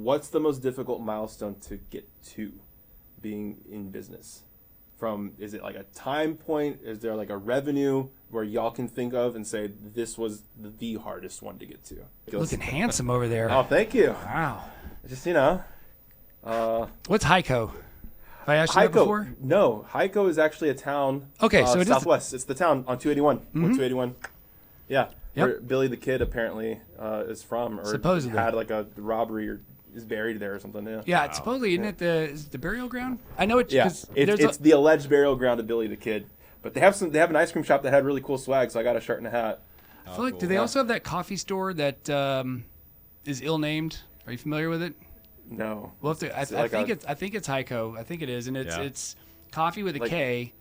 what's the most difficult milestone to get to being in business? Is it like a time point? Is there like a revenue where y'all can think of and say this was the hardest one to get to? Looking handsome over there. Oh, thank you. Wow. Just, What's Heiko? Have I asked you that before? No, Heiko is actually a town. Okay, so it southwest. It's the town on 281. 281. Yeah, Yep. where Billy the Kid apparently is from, or Supposedly. had like a robbery or is buried there or something. Yeah. Yeah, it's supposedly, isn't it the burial ground? I know it. Yeah, it's the alleged burial ground of Billy the Kid. But they have an ice cream shop that had really cool swag, so I got a shirt and a hat. I feel like, do they also have that coffee store that is ill-named? Are you familiar with it? No. Well, I think it's Heiko. I think it is, and it's coffee with a K.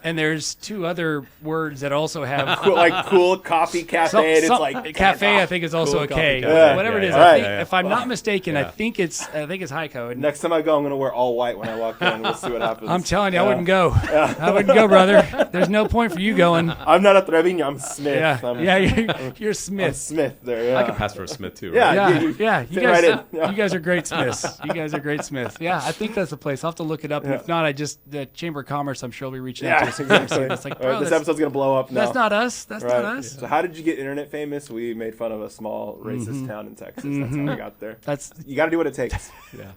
And there's two other words that also have cool coffee cafe. And it's like cafe. I think is also cool a K. Yeah. Whatever it is. Right. I think, if I'm not mistaken, I think it's Heiko. And next time I go, I'm gonna wear all white when I walk in. We'll see what happens. I'm telling you, I wouldn't go. I wouldn't go, brother. There's no point for you going. I'm not a Trevino. I'm Smith. You're Smith. I'm Smith there. Yeah. I can pass for a Smith too. Right? You guys, you guys are great Smiths. You guys are great Smiths. Yeah, I think that's the place. I'll have to look it up. And if not, the Chamber of Commerce, I'm sure will be reaching out to us. It's like, bro, this episode's gonna blow up now. That's not us. That's not us. So how did you get internet famous? We made fun of a small racist town in Texas. That's how we got there. You got to do what it takes. Yeah.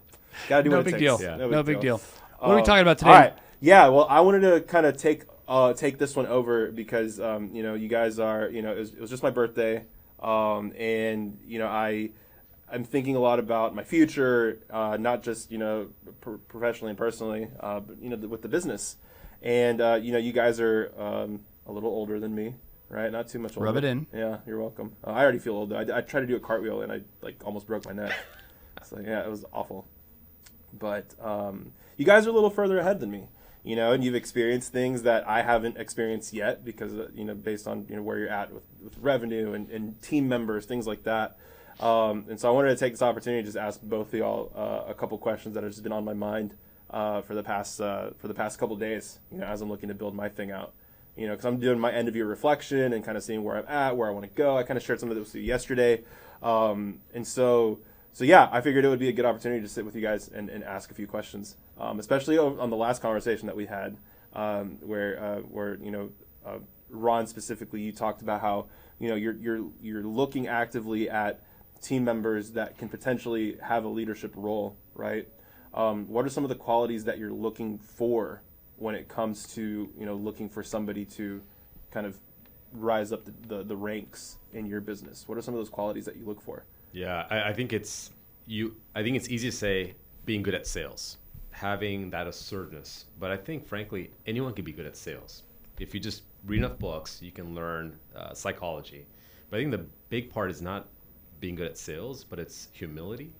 Got to do No what it big takes. deal. Yeah. No big deal. What are we talking about today? All right. Yeah. Well, I wanted to kind of take this one over because you guys are it was just my birthday, and I'm thinking a lot about my future, not just professionally and personally, but with the business. And, you guys are a little older than me, right? Not too much older. Rub it in. Yeah, you're welcome. I already feel old. I tried to do a cartwheel, and I, almost broke my neck. So, yeah, it was awful. But you guys are a little further ahead than me, and you've experienced things that I haven't experienced yet because, based on, where you're at with revenue and team members, things like that. And so I wanted to take this opportunity to just ask both of y'all a couple questions that have just been on my mind. For the past couple days, as I'm looking to build my thing out, because I'm doing my end of year reflection and kind of seeing where I'm at, where I want to go. I kind of shared some of this with you yesterday, and so yeah, I figured it would be a good opportunity to sit with you guys and ask a few questions, especially on the last conversation that we had, where Ron specifically, you talked about how you're looking actively at team members that can potentially have a leadership role, right? What are some of the qualities that you're looking for when it comes to looking for somebody to kind of rise up the ranks in your business? What are some of those qualities that you look for? Yeah, I think it's easy to say being good at sales, having that assertiveness. But I think, frankly, anyone can be good at sales. If you just read enough books, you can learn psychology. But I think the big part is not being good at sales, but it's humility,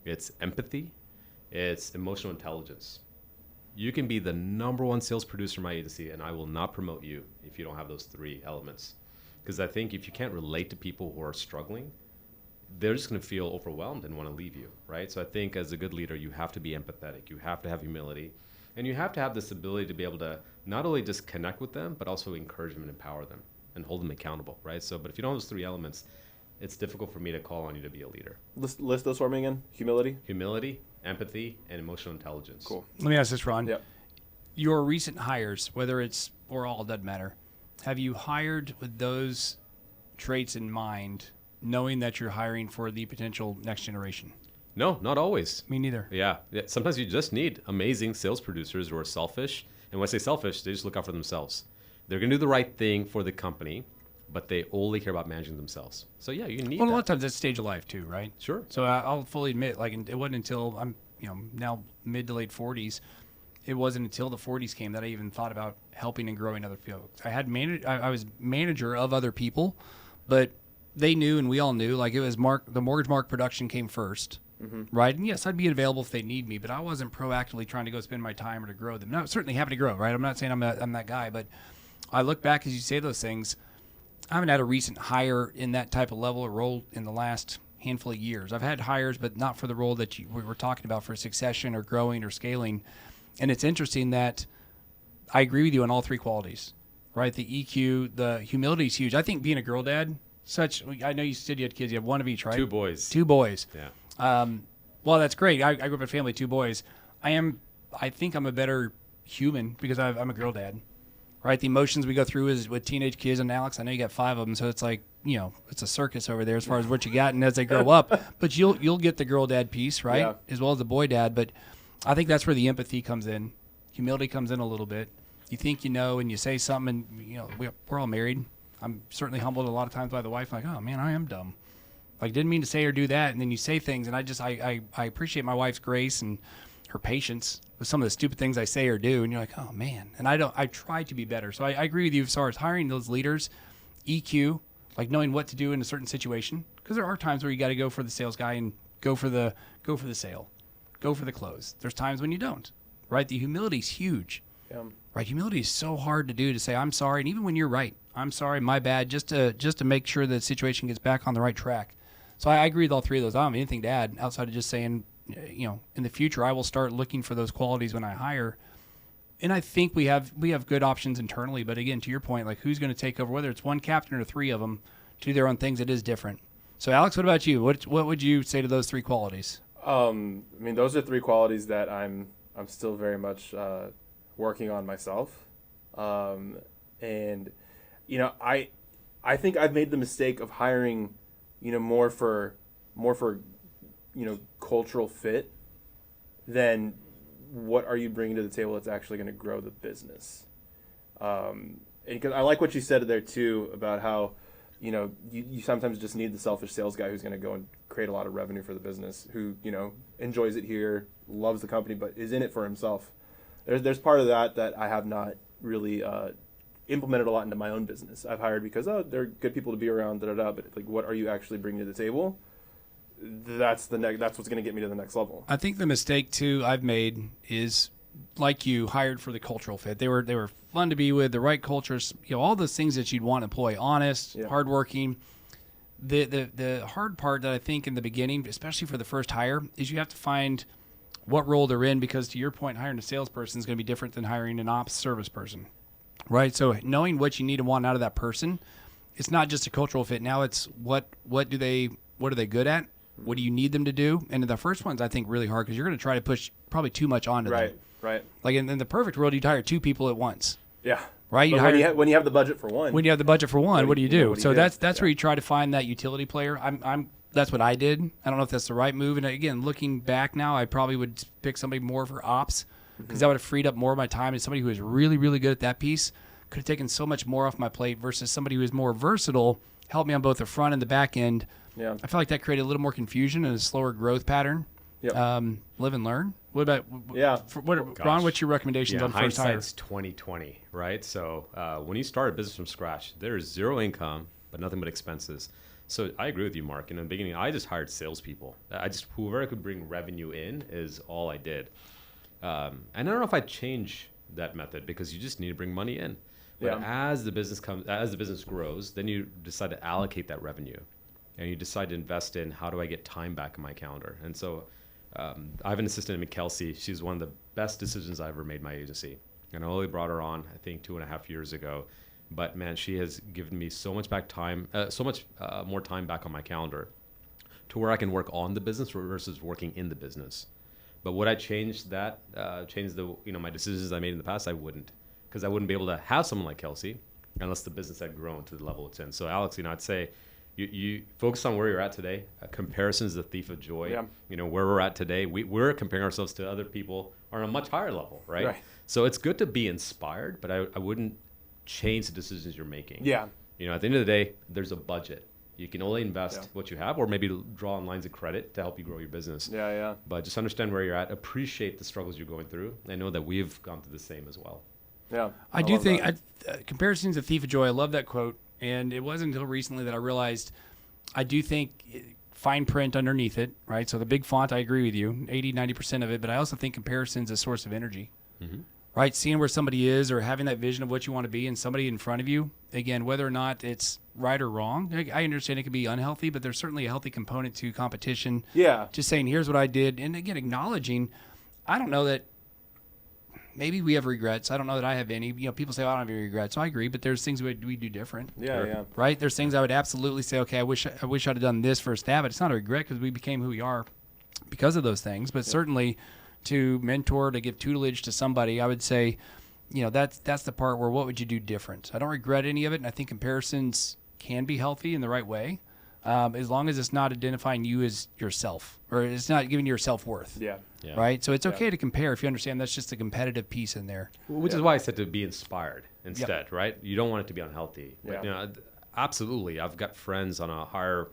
it's empathy, it's emotional intelligence. You can be the number one sales producer in my agency, and I will not promote you if you don't have those three elements. Because I think if you can't relate to people who are struggling, they're just going to feel overwhelmed and want to leave you, right? So I think as a good leader, you have to be empathetic. You have to have humility. And you have to have this ability to be able to not only just connect with them, but also encourage them and empower them and hold them accountable, right? So, but if you don't have those three elements, it's difficult for me to call on you to be a leader. List those for me again. Humility, empathy, and emotional intelligence. Cool. Let me ask this, Ron. Yep. Your recent hires, whether it's or all, doesn't matter. Have you hired with those traits in mind, knowing that you're hiring for the potential next generation? No, not always. Me neither. Yeah. Sometimes you just need amazing sales producers who are selfish. And when I say selfish, they just look out for themselves. They're going to do the right thing for the company, but they only care about managing themselves. So yeah, you need that. A lot of times that's stage of life too, right? Sure. So I'll fully admit, it wasn't until I'm, now mid to late 40s, it wasn't until the 40s came that I even thought about helping and growing other people. I was manager of other people, but they knew, and we all knew, it was the mortgage mark production came first, right? And yes, I'd be available if they need me, but I wasn't proactively trying to go spend my time or to grow them. Now, certainly happy to grow, right? I'm not saying I'm that guy, but I look back as you say those things. I haven't had a recent hire in that type of level or role in the last handful of years. I've had hires, but not for the role that we were talking about for succession or growing or scaling. And it's interesting that I agree with you on all three qualities, right? The EQ, the humility is huge. I think being a girl dad, I know you said you had kids. You have one of each, right? Two boys. Two boys. Yeah. Well, that's great. I grew up in a family of 2 boys. I think I'm a better human because I'm a girl dad, right? The emotions we go through is with teenage kids, and Alex, I know you got 5 of them, so it's like, it's a circus over there as far as what you got, and as they grow up, but you'll get the girl dad piece, right? Yeah. As well as the boy dad, but I think that's where the empathy comes in. Humility comes in a little bit. You think and you say something, and we're all married. I'm certainly humbled a lot of times by the wife, like, oh man, I am dumb. Like, didn't mean to say or do that, and then you say things, and I appreciate my wife's grace and her patience with some of the stupid things I say or do, and you're like, oh man. And I try to be better. So I agree with you as far as hiring those leaders, EQ, like knowing what to do in a certain situation, because there are times where you got to go for the sales guy and go for the sale, go for the close. There's times when you don't, right? The humility is huge. Yeah. Right, humility is so hard to do, to say I'm sorry, and even when you're right, I'm sorry, my bad, just to make sure the situation gets back on the right track. So I agree with all 3 of those. I don't have anything to add outside of just saying, in the future I will start looking for those qualities when I hire. And I think we have good options internally, but again, to your point, like who's going to take over, whether it's one captain or 3 of them, to do their own things, it is different. So Alex, what about you? What would you say to those 3 qualities? Those are 3 qualities that I'm still very much working on myself. And I think I've made the mistake of hiring, more for cultural fit than what are you bringing to the table that's actually going to grow the business. Because I like what you said there too about how, you sometimes just need the selfish sales guy who's going to go and create a lot of revenue for the business, who, enjoys it here, loves the company, but is in it for himself. There's part of that I have not really implemented a lot into my own business. I've hired because they're good people to be around, but like, what are you actually bringing to the table? That's what's going to get me to the next level. I think the mistake too I've made is, like you, hired for the cultural fit. They were fun to be with, the right cultures, all those things that you'd want to employ, honest, hardworking. The hard part that I think in the beginning, especially for the first hire, is you have to find what role they're in, because to your point, hiring a salesperson is going to be different than hiring an ops service person, right? So knowing what you need and want out of that person, it's not just a cultural fit. Now it's what are they good at? What do you need them to do? And the first one's, I think, really hard, because you're going to try to push probably too much onto them. Right. Like in the perfect world, you'd hire 2 people at once. Yeah. Right. When you have the budget for one. When you have the budget for one, what do you do? So that's Yeah. where you try to find that utility player. That's what I did. I don't know if that's the right move. And again, looking back now, I probably would pick somebody more for ops, because that would have freed up more of my time. And somebody who is really, really good at that piece could have taken so much more off my plate, versus somebody who is more versatile, helped me on both the front and the back end. Yeah. I felt like that created a little more confusion and a slower growth pattern. Yep. Live and learn. What about Ron? What's your recommendations on first hire? Hindsight's 20/20, right? So when you start a business from scratch, there is 0 income, but nothing but expenses. So I agree with you, Mark. In the beginning, I just hired salespeople. Whoever could bring revenue in is all I did. And I don't know if I'd change that method, because you just need to bring money in. But as the business grows, then you decide to allocate that revenue, and you decide to invest in, how do I get time back in my calendar? And so I have an assistant named Kelsey. She's one of the best decisions I ever made in my agency. And I only brought her on, I think, 2.5 years ago. But man, she has given me so much more time back on my calendar, to where I can work on the business versus working in the business. But would I change that? Change my decisions I made in the past? I wouldn't, because I wouldn't be able to have someone like Kelsey unless the business had grown to the level it's in. So Alex, I'd say you focus on where you're at today. Comparison is the thief of joy. Yeah. Where we're at today, we're comparing ourselves to other people on a much higher level, right? So it's good to be inspired, but I wouldn't change the decisions you're making. Yeah. At the end of the day, there's a budget. You can only invest what you have, or maybe draw on lines of credit to help you grow your business. Yeah. But just understand where you're at, appreciate the struggles you're going through, and know that we've gone through the same as well. Yeah. I do think comparison's a thief of joy. I love that quote. And it wasn't until recently that I realized, I do think fine print underneath it, right? So the big font, I agree with you, 80, 90% of it. But I also think comparison's a source of energy, right? Seeing where somebody is, or having that vision of what you want to be, and somebody in front of you, again, whether or not it's right or wrong. I understand it can be unhealthy, but there's certainly a healthy component to competition. Yeah. Just saying, here's what I did. And again, acknowledging, I don't know that, maybe we have regrets. I don't know that I have any. People say, I don't have any regrets. So I agree, but there's things we do different. Yeah. Right? There's things I would absolutely say, okay, I wish I'd have done this for a stab, but it's not a regret, because we became who we are. because of those things. But certainly to mentor, to give tutelage to somebody, I would say, that's the part where what would you do different? I don't regret any of it, and I think comparisons can be healthy in the right way, as long as it's not identifying you as yourself, or it's not giving you your self-worth. Yeah. Right? So it's okay to compare if you understand that's just a competitive piece in there. Which is why I said to be inspired instead, right? You don't want it to be unhealthy. But, absolutely. I've got friends on a higher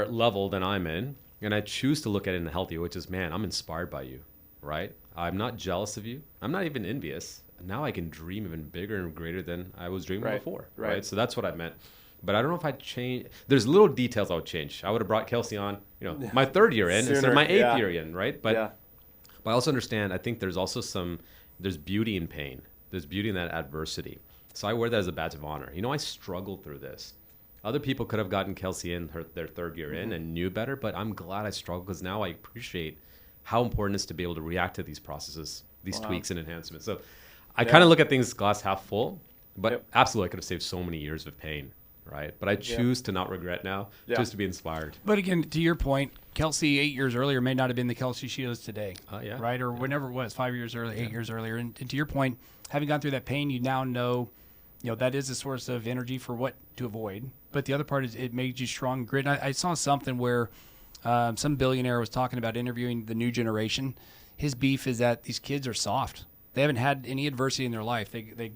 level than I'm in, and I choose to look at it in a healthy way, which is, man, I'm inspired by you, right? I'm not jealous of you. I'm not even envious. Now I can dream even bigger and greater than I was dreaming before, right? So that's what I meant. But I don't know if I'd change. There's little details I would change. I would have brought Kelsey on, my third year in instead of my eighth year in, right? But I also understand, I think there's also there's beauty in pain. There's beauty in that adversity. So I wear that as a badge of honor. I struggled through this. Other people could have gotten Kelsey in their third year in and knew better, but I'm glad I struggled because now I appreciate how important it is to be able to react to these processes, these tweaks and enhancements. So I kind of look at things glass half full, but absolutely I could have saved so many years of pain. Right. But I choose to not regret now, just to be inspired. But again, to your point, Kelsey 8 years earlier may not have been the Kelsey she is today. Right. Or whenever it was, 5 years earlier, 8 years earlier. And to your point, having gone through that pain, you now know, that is a source of energy for what to avoid. But the other part is it made you strong and grit. And I saw something where some billionaire was talking about interviewing the new generation. His beef is that these kids are soft. They haven't had any adversity in their life. They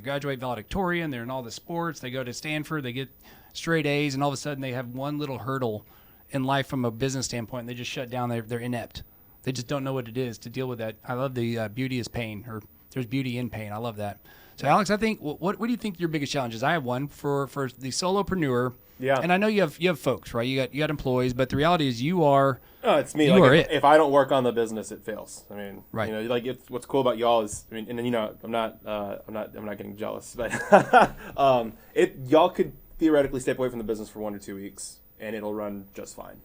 graduate valedictorian. They're in all the sports. They go to Stanford. They get straight A's, and all of a sudden they have one little hurdle in life from a business standpoint. And they just shut down. They're inept. They just don't know what it is to deal with that. I love the beauty is pain, or there's beauty in pain. I love that. So, Alex, I think what do you think your biggest challenge is? I have one for the solopreneur. Yeah. And I know you have folks, right? You got employees, but the reality is you are. Oh, it's me. If I don't work on the business, it fails. I mean, right. What's cool about y'all is, I'm not getting jealous, but y'all could theoretically step away from the business for 1 or 2 weeks, and it'll run just fine.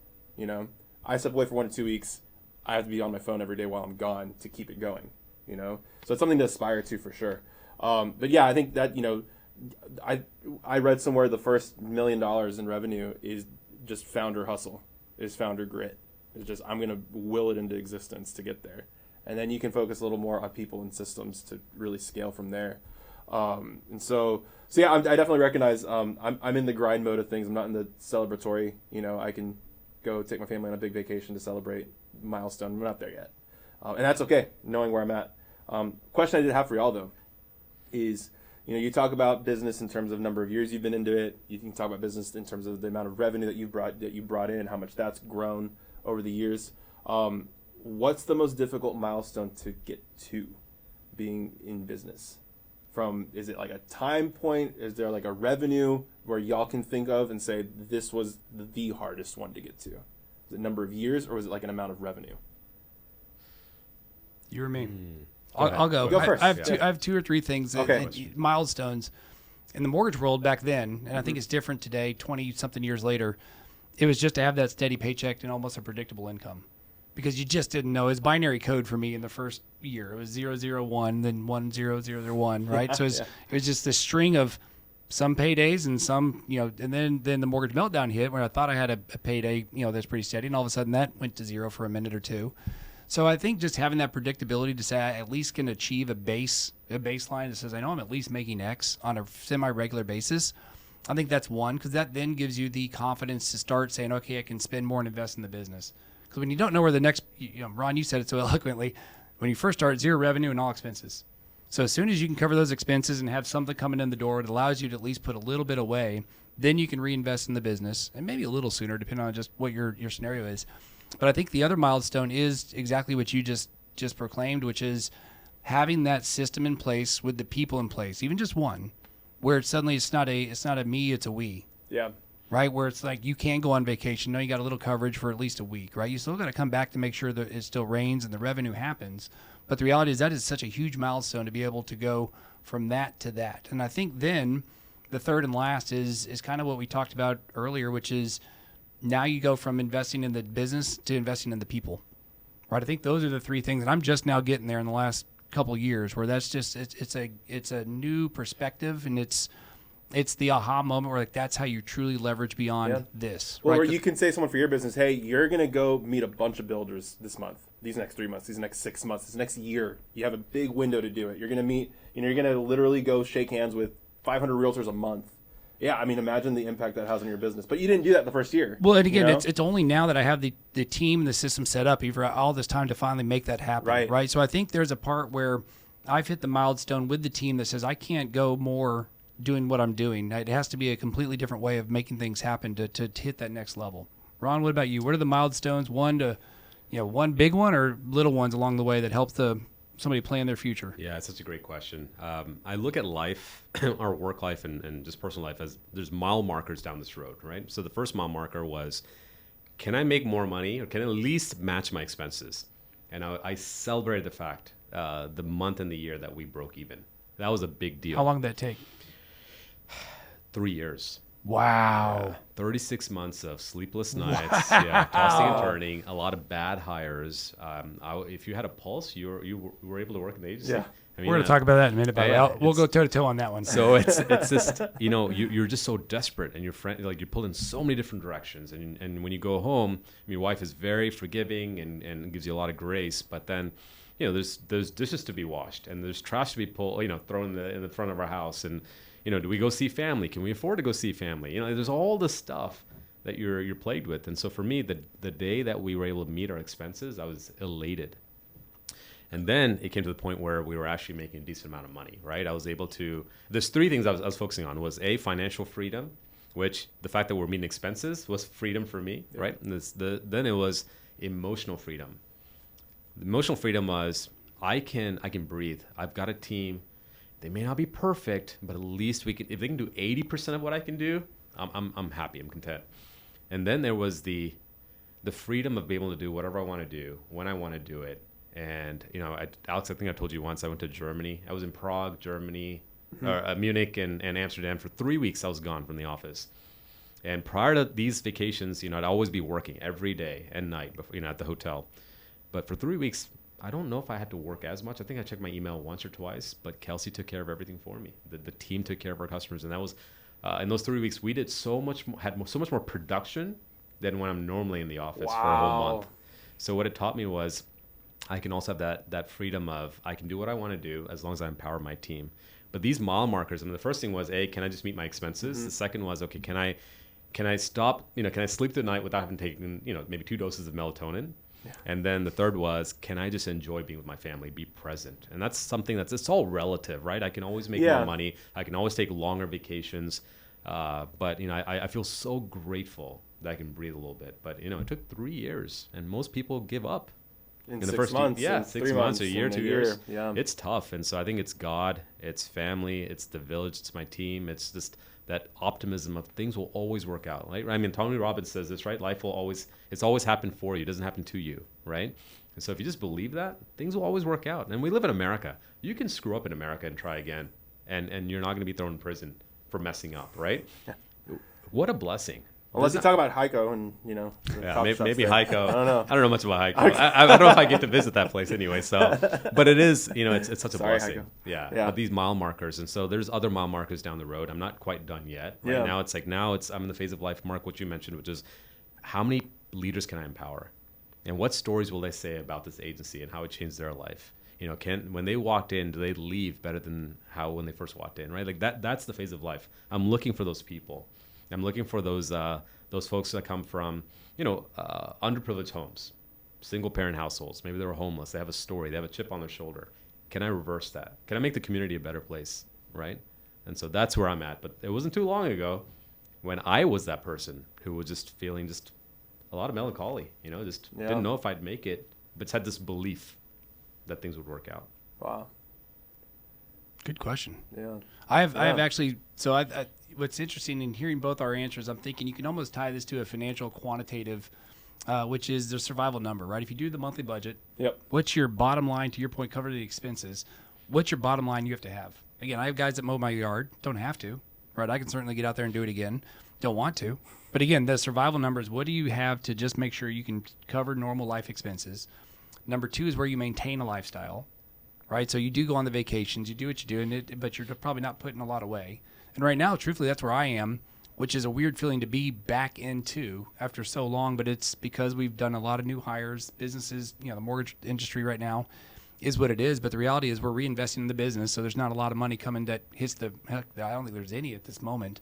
I step away for 1 or 2 weeks. I have to be on my phone every day while I'm gone to keep it going. So it's something to aspire to for sure. But yeah, I think that I read somewhere the first $1 million in revenue is just founder hustle, is founder grit. It's just, I'm going to will it into existence to get there. And then you can focus a little more on people and systems to really scale from there. And so yeah, I definitely recognize I'm in the grind mode of things. I'm not in the celebratory. I can go take my family on a big vacation to celebrate milestone. We're not there yet. And that's okay, knowing where I'm at. Question I did have for y'all, though, is, you talk about business in terms of number of years you've been into it. You can talk about business in terms of the amount of revenue that you brought in, how much that's grown over the years. What's the most difficult milestone to get to being in business? Is it like a time point? Is there like a revenue where y'all can think of and say this was the hardest one to get to? Is it number of years, or is it like an amount of revenue? You or me? I'll go. Go first. I have 2 or 3 things, milestones. In the mortgage world back then, and I think it's different today, 20-something years later, it was just to have that steady paycheck and almost a predictable income. Because you just didn't know. It's binary code for me in the first year. It was 001, then 10001, right? So it was just this string of some paydays and some, and then the mortgage meltdown hit where I thought I had a payday, that's pretty steady, and all of a sudden that went to zero for a minute or two. So I think just having that predictability to say I at least can achieve a baseline that says I know I'm at least making X on a semi-regular basis, I think that's one, because that then gives you the confidence to start saying, okay, I can spend more and invest in the business. Because when you don't know where the next, Ron, you said it so eloquently, when you first start, 0 revenue and all expenses. So as soon as you can cover those expenses and have something coming in the door, it allows you to at least put a little bit away. Then you can reinvest in the business, and maybe a little sooner, depending on just what your scenario is. But I think the other milestone is exactly what you just proclaimed, which is having that system in place with the people in place, even just one, where it's not a me, it's a we. Yeah. Right, where it's like you can go on vacation. No, you got a little coverage for at least a week, right? You still got to come back to make sure that it still rains and the revenue happens. But the reality is that is such a huge milestone to be able to go from that to that. And I think then the third and last is kind of what we talked about earlier, which is now you go from investing in the business to investing in the people, right? I think those are the 3 things, and I'm just now getting there in the last couple of years, where that's just it's a new perspective, and it's it's the aha moment where like that's how you truly leverage beyond this. Well, right? where you can say to someone for your business, hey, you're going to go meet a bunch of builders this month, these next 3 months, these next 6 months, this next year. You have a big window to do it. You're going to meet, you're going to literally go shake hands with 500 realtors a month. Yeah, I mean, imagine the impact that has on your business. But you didn't do that the first year. Well, and again, it's only now that I have the team and the system set up, you've got all this time to finally make that happen. Right. So I think there's a part where I've hit the milestone with the team that says I can't go more doing what I'm doing. It has to be a completely different way of making things happen to hit that next level. Ron, what about you? What are the milestones? One big one or little ones along the way that helps somebody plan their future? Yeah, it's such a great question. I look at life, our work life and just personal life as there's mile markers down this road, right? So the first mile marker was, can I make more money or can I at least match my expenses? And I celebrated the fact the month and the year that we broke even. That was a big deal. How long did that take? 3 years. Wow. 36 months of sleepless nights, tossing and turning, a lot of bad hires. If you had a pulse, you were able to work in the agency. Yeah. I mean, We're going to talk about that in a minute. We'll go toe to toe on that one. So it's just, you're just so desperate and you're pulled in so many different directions. And when you go home, your wife is very forgiving and gives you a lot of grace. But then, there's dishes to be washed and there's trash to be thrown in the front of our house. And, do we go see family? Can we afford to go see family? There's all this stuff that you're plagued with. And so for me, the day that we were able to meet our expenses, I was elated. And then it came to the point where we were actually making a decent amount of money, right? I was able to, there's three things I was focusing on was financial freedom, which the fact that we're meeting expenses was freedom for me, right? And then it was emotional freedom. The emotional freedom was I can breathe. I've got a team. They may not be perfect, but at least if they can do 80% of what I can do, I'm happy, I'm content. And then there was the freedom of being able to do whatever I want to do, when I want to do it. And, Alex, I think I told you once I went to Germany. I was in Prague, Germany, Munich and Amsterdam for 3 weeks. I was gone from the office. And prior to these vacations, I'd always be working every day and night, before, at the hotel. But for 3 weeks, I don't know if I had to work as much. I think I checked my email once or twice, but Kelsey took care of everything for me. The team took care of our customers. And that was, in those 3 weeks, we did so much more production than when I'm normally in the office for a whole month. So what it taught me was I can also have that freedom of I can do what I want to do as long as I empower my team. But these mile markers, the first thing was, can I just meet my expenses? Mm-hmm. The second was, okay, can I stop, can I sleep through the night without having taken, maybe 2 doses of melatonin? Yeah. And then the third was, can I just enjoy being with my family, be present? And that's something it's all relative, right? I can always make more money. I can always take longer vacations. But, I feel so grateful that I can breathe a little bit. But, it took 3 years and most people give up. In the first months. Yeah, 6 months, a year, 2 years. Yeah. It's tough. And so I think it's God, it's family, it's the village, it's my team. It's just that optimism of things will always work out, right? I mean, Tony Robbins says this, right? Life will it's always happened for you. It doesn't happen to you, right? And so if you just believe that, things will always work out. And we live in America. You can screw up in America and try again. And you're not going to be thrown in prison for messing up, right? Yeah. What a blessing. Unless you talk about Heiko and, maybe Heiko. I don't know. I don't know much about Heiko. Okay. I don't know if I get to visit that place anyway. So, but it is, it's such a blessing. Heiko. Yeah. But these mile markers. And so there's other mile markers down the road. I'm not quite done yet. Right now I'm in the phase of life, Mark, what you mentioned, which is how many leaders can I empower? And what stories will they say about this agency and how it changed their life? When they walked in, do they leave better than when they first walked in, right? Like that's the phase of life. I'm looking for those people. I'm looking for those folks that come from, underprivileged homes, single parent households. Maybe they were homeless. They have a story. They have a chip on their shoulder. Can I reverse that? Can I make the community a better place, right? And so that's where I'm at. But it wasn't too long ago when I was that person who was just feeling just a lot of melancholy, didn't know if I'd make it, but had this belief that things would work out. Wow. Good question. Yeah. I have actually, so I what's interesting in hearing both our answers, I'm thinking you can almost tie this to a financial quantitative, which is the survival number, right? If you do the monthly budget, what's your bottom line, to your point, cover the expenses, what's your bottom line you have to have? Again, I have guys that mow my yard, don't have to, right? I can certainly get out there and do it again, don't want to. But again, the survival numbers, what do you have to just make sure you can cover normal life expenses? Number 2 is where you maintain a lifestyle, right? So you do go on the vacations, you do what you do, but you're probably not putting a lot away. And right now, truthfully, that's where I am, which is a weird feeling to be back into after so long. But it's because we've done a lot of new hires. Businesses, the mortgage industry right now is what it is. But the reality is we're reinvesting in the business. So there's not a lot of money coming that hits I don't think there's any at this moment.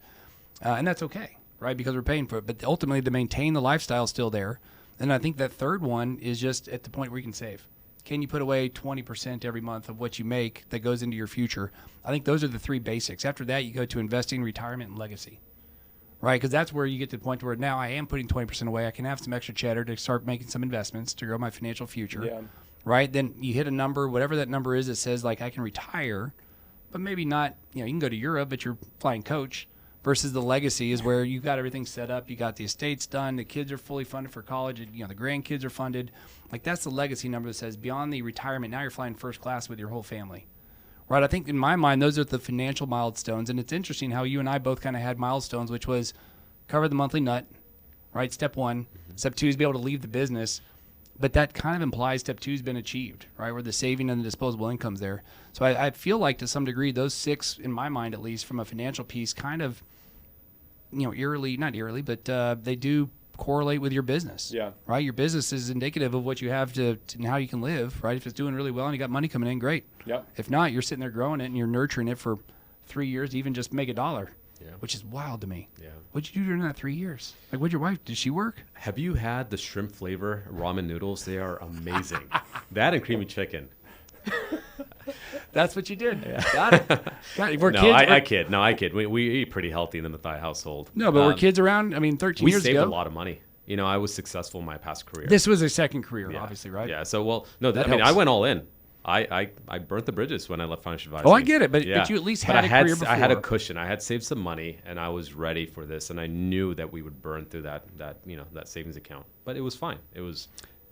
And that's okay, right? Because we're paying for it. But ultimately, to maintain the lifestyle is still there. And I think that third one is just at the point where you can save. Can you put away 20% every month of what you make that goes into your future? I think those are the three basics. After that, you go to investing, retirement, and legacy, right? Because that's where you get to the point where now I am putting 20% away. I can have some extra cheddar to start making some investments to grow my financial future, right? Then you hit a number, whatever that number is, that says like I can retire, but maybe not, you can go to Europe, but you're flying coach. Versus the legacy is where you've got everything set up, you got the estates done, the kids are fully funded for college, and, the grandkids are funded. Like that's the legacy number that says beyond the retirement, now you're flying first class with your whole family, right? I think in my mind, those are the financial milestones, and it's interesting how you and I both kind of had milestones, which was cover the monthly nut, right? Step one. Step two is be able to leave the business, but that kind of implies step two has been achieved, right? Where the saving and the disposable income's there. So I feel like to some degree, those six, in my mind at least, from a financial piece, kind of not eerily, but they do correlate with your business. Yeah. Right? Your business is indicative of what you have to and how you can live, right? If it's doing really well and you got money coming in, great. Yep. If not, you're sitting there growing it and you're nurturing it for 3 years to even just make $1, Yeah. which is wild to me. Yeah. What'd you do during that 3 years? Like, what'd your wife, did she work? Have you had the shrimp flavor ramen noodles? They are amazing. That and creamy chicken. That's what you did. Yeah. Got it. We're No, kids. I kid. We eat pretty healthy in the Mathai household. No, but we're kids around. 13 we years saved ago. a lot of money. I was successful in my past career. This was a second career, Yeah. obviously, right? Yeah. So, no, That I helps. went all in. I burnt the bridges when I left financial advising. Oh, I get it, but you at least had a career before. I had a cushion. I had saved some money, and I was ready for this, and I knew that we would burn through that savings account. But it was fine.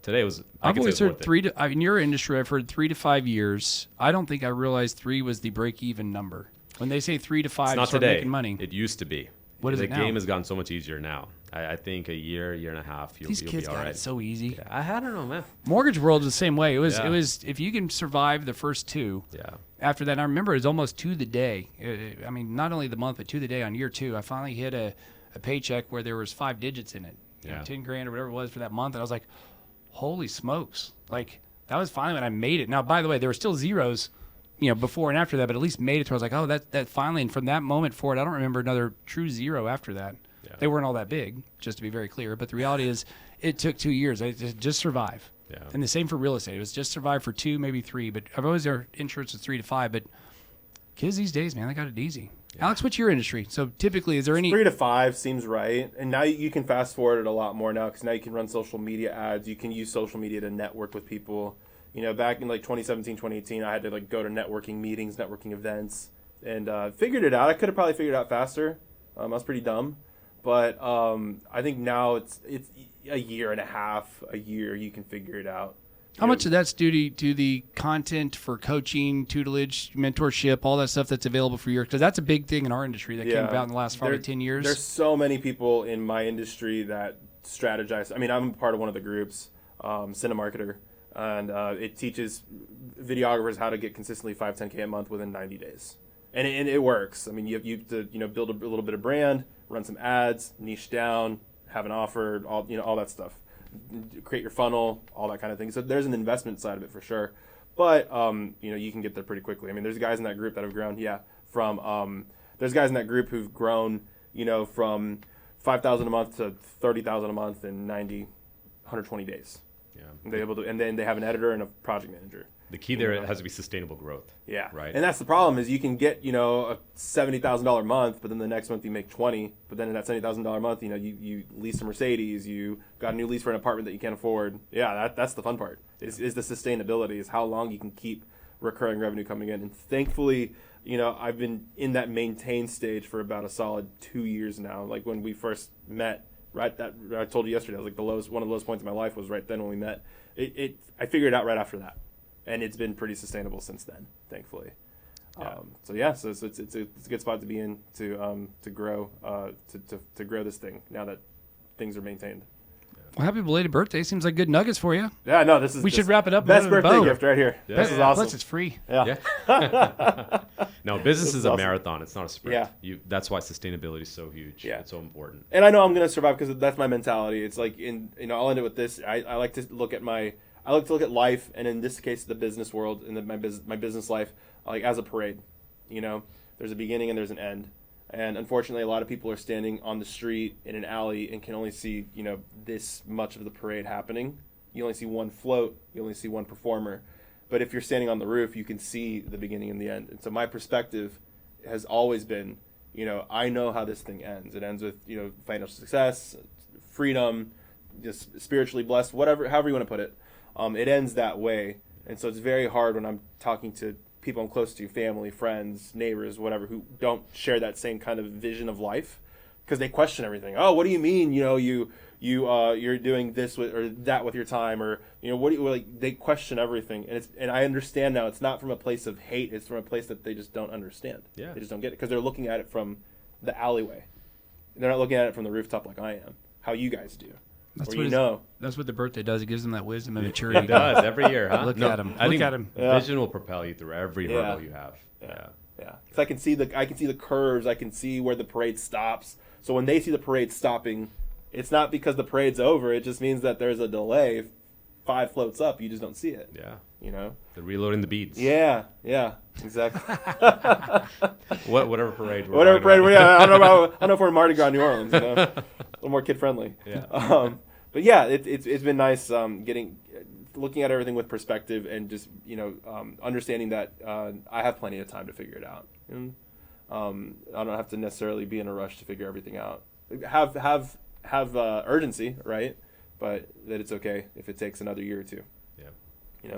Today was. I've always heard in your industry, I've heard 3 to 5 years. I don't think I realized 3 was the break-even number. When they say 3 to 5, It's you not start today. making money. It used to be. What is the it now? game has gotten so much easier now. I think a year and a half, These you'll kids be all got right. it so easy. Yeah, I don't know, man. Mortgage world is the same way. It was Yeah. if you can survive the first 2. Yeah. After that, I remember it was almost to the day. Not only the month, but to the day on year 2. I finally hit a paycheck where there was 5 digits in it. Yeah. 10 grand or whatever it was for that month. And I was like, holy smokes. Like, that was finally when I made it. Now, by the way, there were still zeros, before and after that, but at least made it to where I was like, oh, that finally. And from that moment forward, I don't remember another true zero after that. Yeah. They weren't all that big, just to be very clear. But the reality is it took 2 years. I just survive. Yeah. And the same for real estate. It was just survive for 2, maybe 3. But I've always heard insurance is 3 to 5. But kids these days, man, they got it easy. Yeah. Alex, what's your industry? So typically, is there any 3 to 5 seems right, and now you can fast forward it a lot more now because now you can run social media ads. You can use social media to network with people. Back in 2017, 2018, I had to go to networking meetings, networking events, and figured it out. I could have probably figured it out faster. I was pretty dumb, but I think now it's a year and a half, a year you can figure it out. How much of that's due to the content for coaching, tutelage, mentorship, all that stuff that's available for you? Because that's a big thing in our industry that came about in the last probably 10 years. There's so many people in my industry that strategize. I'm part of one of the groups, Cinemarketer, and it teaches videographers how to get consistently 5-10K a month within 90 days. And it works. You have to build a little bit of brand, run some ads, niche down, have an offer, all that stuff. Create your funnel, all that kind of thing. So there's an investment side of it for sure, but you can get there pretty quickly. There's guys in that group that have grown. There's guys in that group who've grown, from $5,000 a month to $30,000 a month in 120 days. Yeah. And then they have an editor and a project manager. The key there has to be sustainable growth. Yeah. Right. And that's the problem is you can get, a $70,000 month, but then the next month you make 20, but then in that $70,000 month, you lease a Mercedes, you got a new lease for an apartment that you can't afford. Yeah, that's the fun part. Is the sustainability, is how long you can keep recurring revenue coming in. And thankfully, I've been in that maintain stage for about a solid 2 years now. Like when we first met, right, that I told you yesterday, I was like one of the lowest points in my life was right then when we met. I figured it out right after that. And it's been pretty sustainable since then, thankfully. Yeah. So it's a good spot to be in to grow to grow this thing now that things are maintained. Well, happy belated birthday. Seems like good nuggets for you. Yeah, no, this is We should wrap it up. best with a birthday bow. gift right here. Yeah. This is awesome. Plus, it's free. Yeah. No, business is a awesome. marathon. It's not a sprint. Yeah. That's why sustainability is so huge. Yeah. It's so important. And I know I'm gonna survive because that's my mentality. It's like I'll end it with this. I like to look at life, and in this case, the business world and my business life, like as a parade. There's a beginning and there's an end. And unfortunately, a lot of people are standing on the street in an alley and can only see, this much of the parade happening. You only see one float. You only see one performer. But if you're standing on the roof, you can see the beginning and the end. And so my perspective has always been, I know how this thing ends. It ends with, financial success, freedom, just spiritually blessed, however you want to put it. It ends that way. And so it's very hard when I'm talking to people I'm close to, family, friends, neighbors, whatever, who don't share that same kind of vision of life, because they question everything. Oh, what do you mean? You're doing this or that with your time, or what do you like? They question everything, and I understand now. It's not from a place of hate. It's from a place that they just don't understand. Yeah. They just don't get it because they're looking at it from the alleyway. They're not looking at it from the rooftop like I am. How you guys do. That's Or That's what the birthday does. It gives them that wisdom and maturity. It does every year, huh? Look at him. I think Yeah. vision will propel you through every hurdle you have. Yeah. Yeah, because I can see the curves. I can see where the parade stops. So when they see the parade stopping, it's not because the parade's over. It just means that there's a delay. If 5 floats up, you just don't see it. Yeah. They're reloading the beads. Yeah, exactly. Whatever parade. Whatever parade. I don't know if we're in Mardi Gras, New Orleans. A little more kid friendly. Yeah. But yeah, it's been nice looking at everything with perspective and just understanding that I have plenty of time to figure it out. And I don't have to necessarily be in a rush to figure everything out. Have urgency, right? But that it's okay if it takes another year or two. Yeah.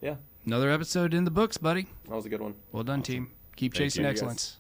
Yeah. Another episode in the books, buddy. That was a good one. Well done, team. Keep Thank chasing you, excellence.